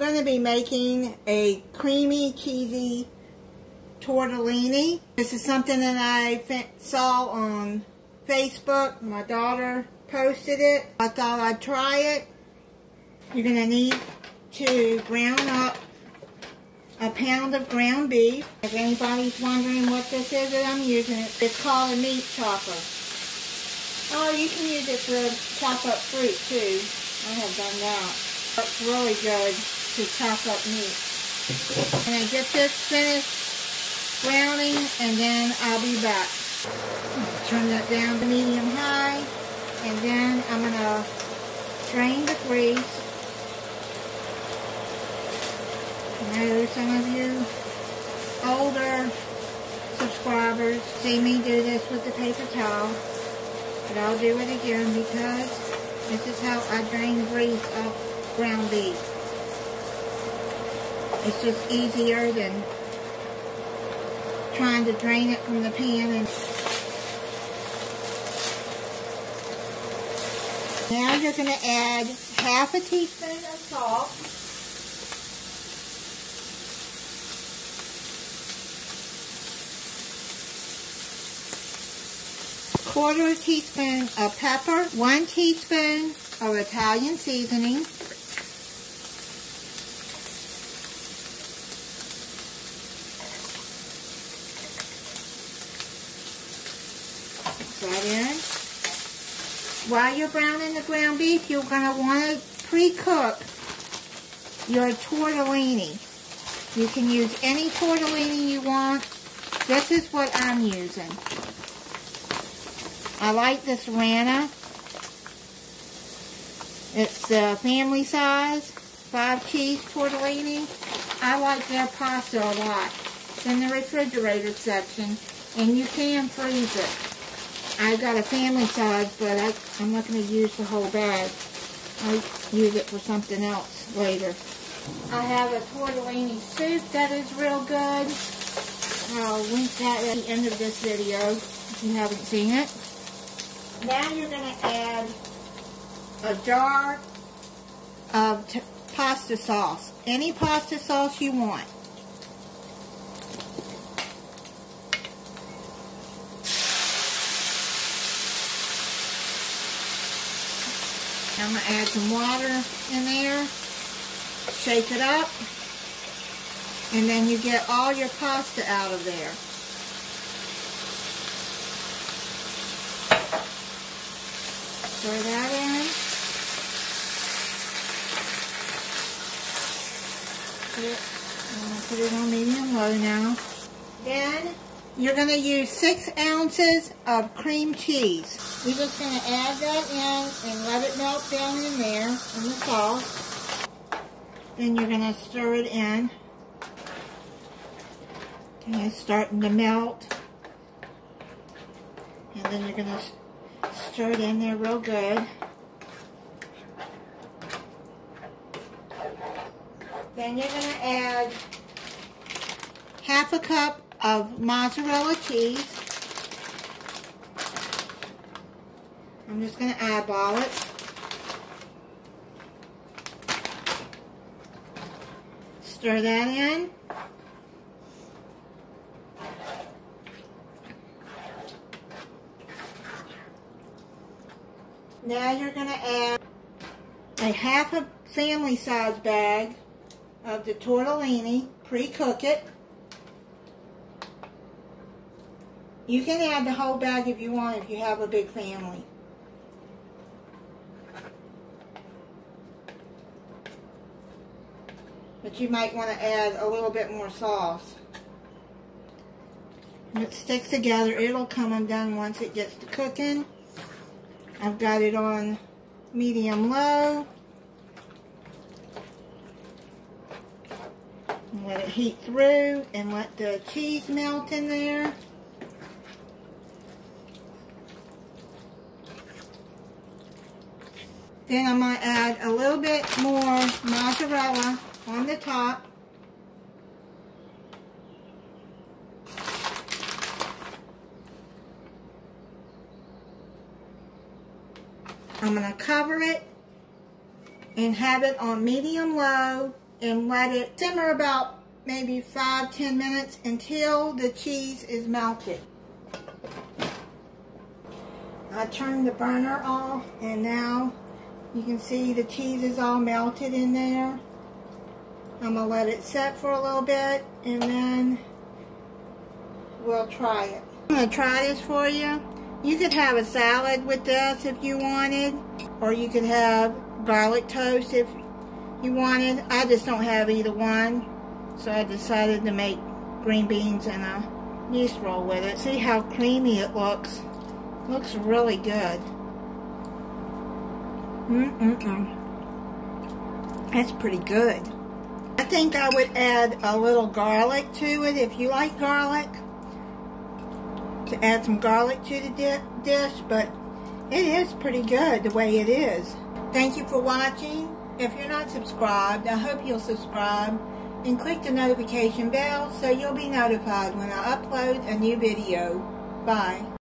going to be making a creamy, cheesy tortellini. This is something that I saw on Facebook. My daughter posted it. I thought I'd try it. You're going to need to ground up a pound of ground beef. If anybody's wondering what this is that I'm using, it's called a meat chopper. Oh, you can use it to chop up fruit too. I have done that. It's really good to chop up meat. And I get this finished browning, and then I'll be back. Turn that down to medium high, and then I'm going to drain the grease. I know some of you older subscribers see me do this with the paper towel, but I'll do it again because this is how I drain the grease off ground beef. It's just easier than trying to drain it from the pan. And now you're going to add half a teaspoon of salt. Quarter a teaspoon of pepper, 1 teaspoon of Italian seasoning, mix that in. While you're browning the ground beef, you're going to want to pre-cook your tortellini. You can use any tortellini you want. This is what I'm using. I like this Rana. It's the family size, 5 cheese tortellini. I like their pasta a lot. It's in the refrigerator section, and you can freeze it. I've got a family size, but I'm not going to use the whole bag. I'll use it for something else later. I have a tortellini soup that is real good. I'll link that at the end of this video if you haven't seen it. Now you're going to add a jar of pasta sauce. Any pasta sauce you want. I'm going to add some water in there. Shake it up. And then you get all your pasta out of there. Stir that in. I'm going to put it on medium low now. Then you're going to use 6 ounces of cream cheese. You're just going to add that in and let it melt down in there in the sauce. Then you're going to stir it in. Okay, it's starting to melt. And then you're going to stir it in there real good. Then you're going to add half a cup of mozzarella cheese. I'm just going to eyeball it. Stir that in. Now you're going to add a half a family size bag of the tortellini. Pre-cook it. You can add the whole bag if you want, if you have a big family. But you might want to add a little bit more sauce. When it sticks together, it'll come undone once it gets to cooking. I've got it on medium low. And let it heat through and let the cheese melt in there. Then I'm going to add a little bit more mozzarella on the top. I'm going to cover it and have it on medium low and let it simmer about maybe 5-10 minutes until the cheese is melted. I turned the burner off, and now you can see the cheese is all melted in there. I'm going to let it set for a little bit, and then we'll try it. I'm going to try this for you. You could have a salad with this if you wanted, or you could have garlic toast if you wanted. I just don't have either one, so I decided to make green beans and a yeast roll with it. See how creamy it looks. Looks really good. That's pretty good. I think I would add a little garlic to it if you like garlic. To add some garlic to the dish, but it is pretty good the way it is. Thank you for watching. If you're not subscribed, I hope you'll subscribe and click the notification bell so you'll be notified when I upload a new video. Bye.